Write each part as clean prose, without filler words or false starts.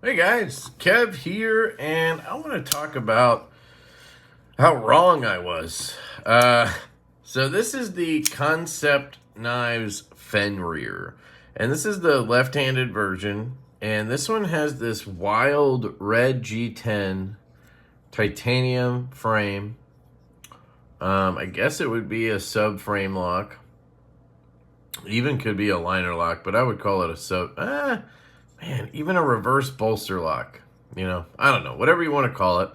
Hey guys, Kev here, and I want to talk about how wrong I was. So this is the Kansept Knives Fenrir, and this is the left-handed version, and this one has this wild red G10 titanium frame. I guess it would be a subframe lock. Even could be a liner lock, but I would call it a man, even a reverse bolster lock. I don't know. Whatever you want to call it.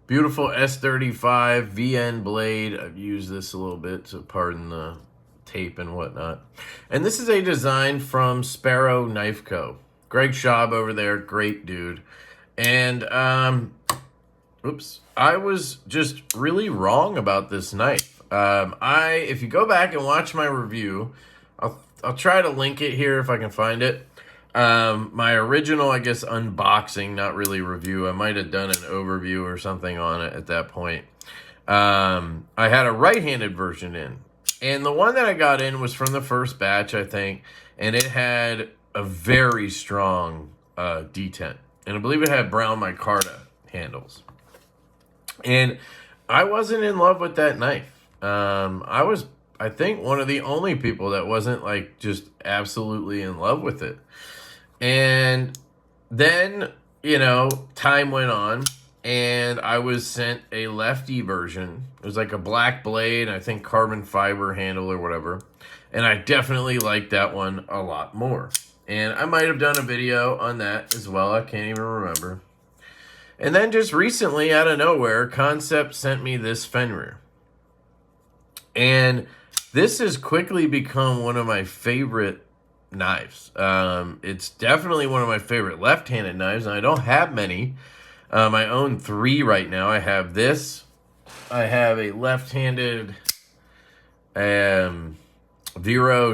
Beautiful S35 VN blade. I've used this a little bit, so pardon the tape and whatnot. And this is a design from Sparrow Knife Co. Greg Schaub over there, great dude. And, I was just really wrong about this knife. If you go back and watch my review, I'll try to link it here if I can find it. My original, I guess, unboxing, not really review. I might have done an overview or something on it at that point. I had a right-handed version in. And the one that I got in was from the first batch, I think. And it had a very strong detent. And I believe it had brown micarta handles. And I wasn't in love with that knife. I was, I think, one of the only people that wasn't like just absolutely in love with it. And then, time went on and I was sent a lefty version. It was like a black blade, I think carbon fiber handle or whatever. And I definitely liked that one a lot more. And I might have done a video on that as well. I can't even remember. And then just recently, out of nowhere, Kansept sent me this Fenrir. And this has quickly become one of my favorite knives. It's definitely one of my favorite left-handed knives, and I don't have many. I own 3 right now. I have this. I have a left-handed Vero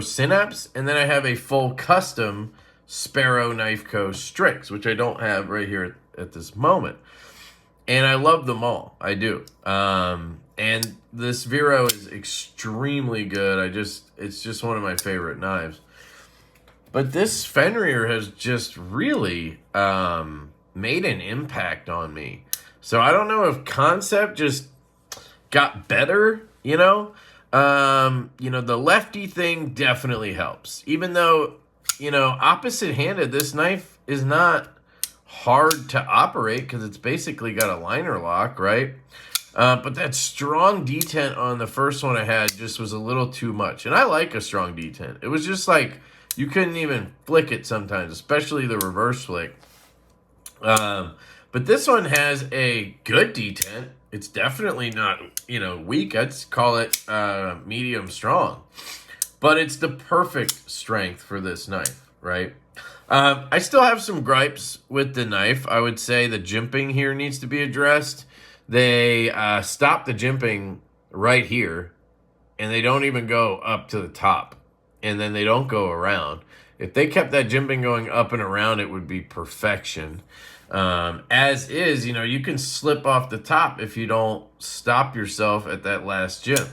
Synapse, and then I have a full custom Sparrow Knife Co. Strix, which I don't have right here at this moment. And I love them all. I do. And this Vero is extremely good. It's just one of my favorite knives. But this Fenrir has just really made an impact on me. So I don't know if Kansept just got better, the lefty thing definitely helps. Even though, opposite-handed, this knife is not hard to operate because it's basically got a liner lock, right? But that strong detent on the first one I had just was a little too much. And I like a strong detent. It was just like you couldn't even flick it sometimes, especially the reverse flick. But this one has a good detent. It's definitely not, weak. I'd call it medium strong. But it's the perfect strength for this knife, right? I still have some gripes with the knife. I would say the jimping here needs to be addressed. They stop the jimping right here, and they don't even go up to the top, and then they don't go around. If they kept that jimping going up and around, it would be perfection. As is, you can slip off the top if you don't stop yourself at that last jimp.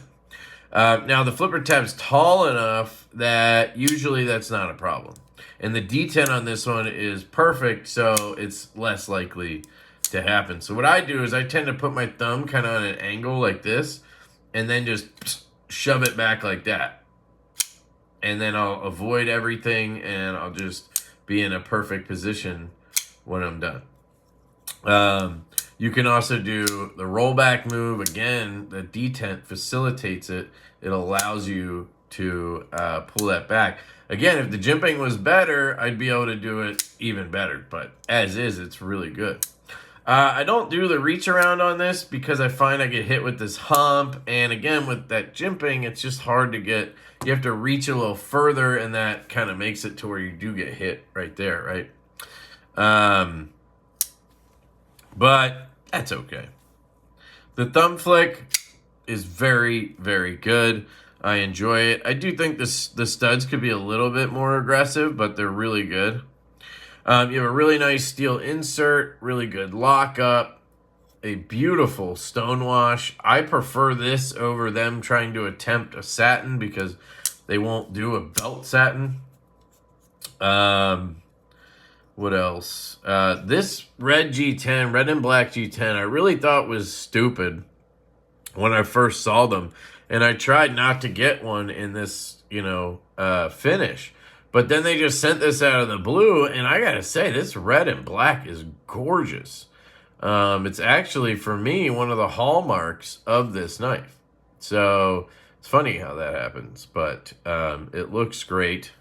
Now, the flipper tab's tall enough that usually that's not a problem. And the detent on this one is perfect, so it's less likely to happen. So what I do is I tend to put my thumb kind of on an angle like this, and then just shove it back like that. And then I'll avoid everything, and I'll just be in a perfect position when I'm done. You can also do the rollback move. Again, the detent facilitates it. It allows you to pull that back. Again, if the jimping was better, I'd be able to do it even better. But as is, it's really good. I don't do the reach around on this because I find I get hit with this hump. And again, with that jimping, it's just hard to get. You have to reach a little further, and that kind of makes it to where you do get hit right there, right? But that's okay. The thumb flick is very, very good. I enjoy it. I do think the studs could be a little bit more aggressive, but they're really good. You have a really nice steel insert, really good lockup, a beautiful stonewash. I prefer this over them trying to attempt a satin because they won't do a belt satin. What What else? This red G10, red and black G10, I really thought was stupid when I first saw them. And I tried not to get one in this, finish. But then they just sent this out of the blue, and I gotta say, this red and black is gorgeous. It's actually, for me, one of the hallmarks of this knife. So it's funny how that happens, but it looks great.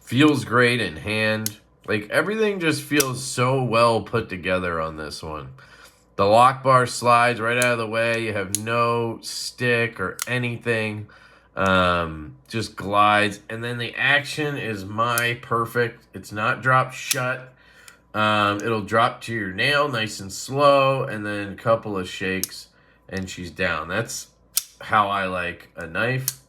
Feels great in hand. Like, everything just feels so well put together on this one. The lock bar slides right out of the way. You have no stick or anything. Just glides. And then the action is perfect. It's not drop shut. It'll drop to your nail nice and slow. And then a couple of shakes and she's down. That's how I like a knife.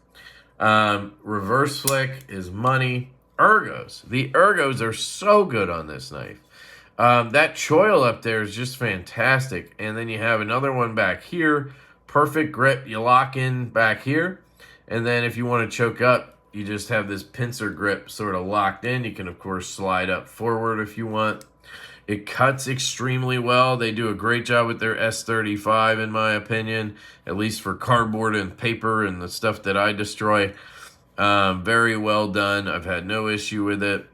Reverse flick is money. Ergos. The ergos are so good on this knife. That choil up there is just fantastic. And then you have another one back here. Perfect grip. You lock in back here. And then if you want to choke up, you just have this pincer grip sort of locked in. You can, of course, slide up forward if you want. It cuts extremely well. They do a great job with their S35, in my opinion, at least for cardboard and paper and the stuff that I destroy. Very well done. I've had no issue with it.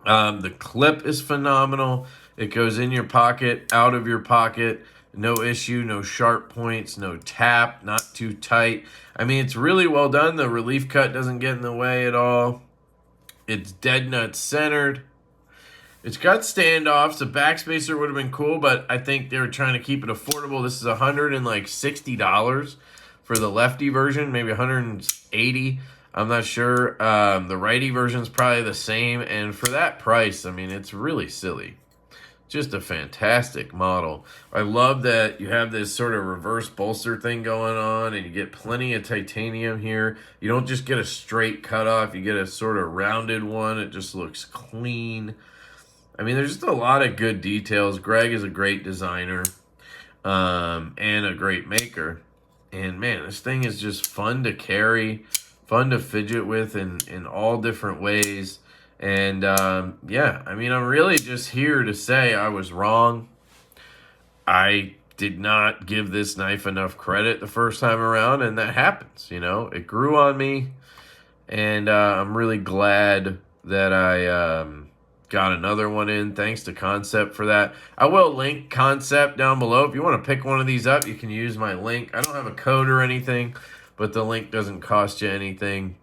The clip is phenomenal. It goes in your pocket, out of your pocket. No issue, no sharp points, no tap, not too tight. I mean, it's really well done. The relief cut doesn't get in the way at all. It's dead nut centered. It's got standoffs. A backspacer would have been cool, but I think they were trying to keep it affordable. This is $160 for the lefty version, maybe $180. I'm not sure. The righty version is probably the same. And for that price, I mean, it's really silly. Just a fantastic model. I love that you have this sort of reverse bolster thing going on, and you get plenty of titanium here. You don't just get a straight cutoff. You get a sort of rounded one. It just looks clean. I mean, there's just a lot of good details. Greg is a great designer and a great maker. And, man, this thing is just fun to carry, fun to fidget with in all different ways. And, yeah, I mean, I'm really just here to say I was wrong. I did not give this knife enough credit the first time around, and that happens, It grew on me, and I'm really glad that I got another one in. Thanks to Kansept for that. I will link Kansept down below. If you want to pick one of these up, you can use my link. I don't have a code or anything, but the link doesn't cost you anything.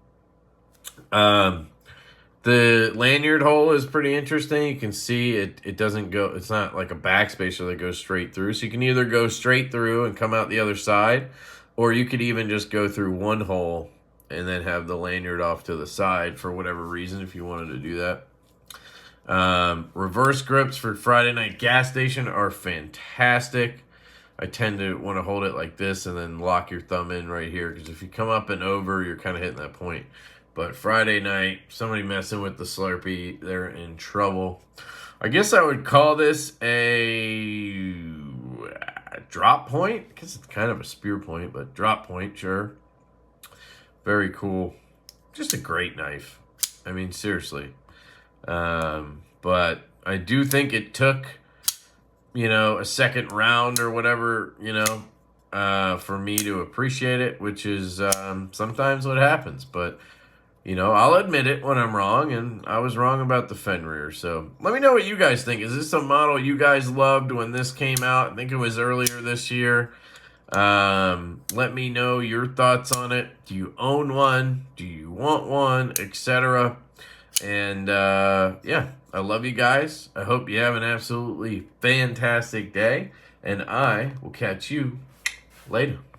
The lanyard hole is pretty interesting. You can see it doesn't go, it's not like a backspacer that goes straight through. So you can either go straight through and come out the other side, or you could even just go through one hole and then have the lanyard off to the side for whatever reason if you wanted to do that. Reverse grips for Friday night gas station are fantastic. I tend to want to hold it like this and then lock your thumb in right here, because if you come up and over, you're kind of hitting that point. But Friday night, somebody messing with the Slurpee, they're in trouble. I guess I would call this a drop point. I guess it's kind of a spear point, but drop point, sure. Very cool. Just a great knife. I mean, seriously. But I do think it took, a second round or whatever, for me to appreciate it, which is sometimes what happens. But, I'll admit it when I'm wrong, and I was wrong about the Fenrir. So let me know what you guys think. Is this a model you guys loved when this came out? I think it was earlier this year. Let me know your thoughts on it. Do you own one? Do you want one? Etc. And, yeah, I love you guys. I hope you have an absolutely fantastic day, and I will catch you later.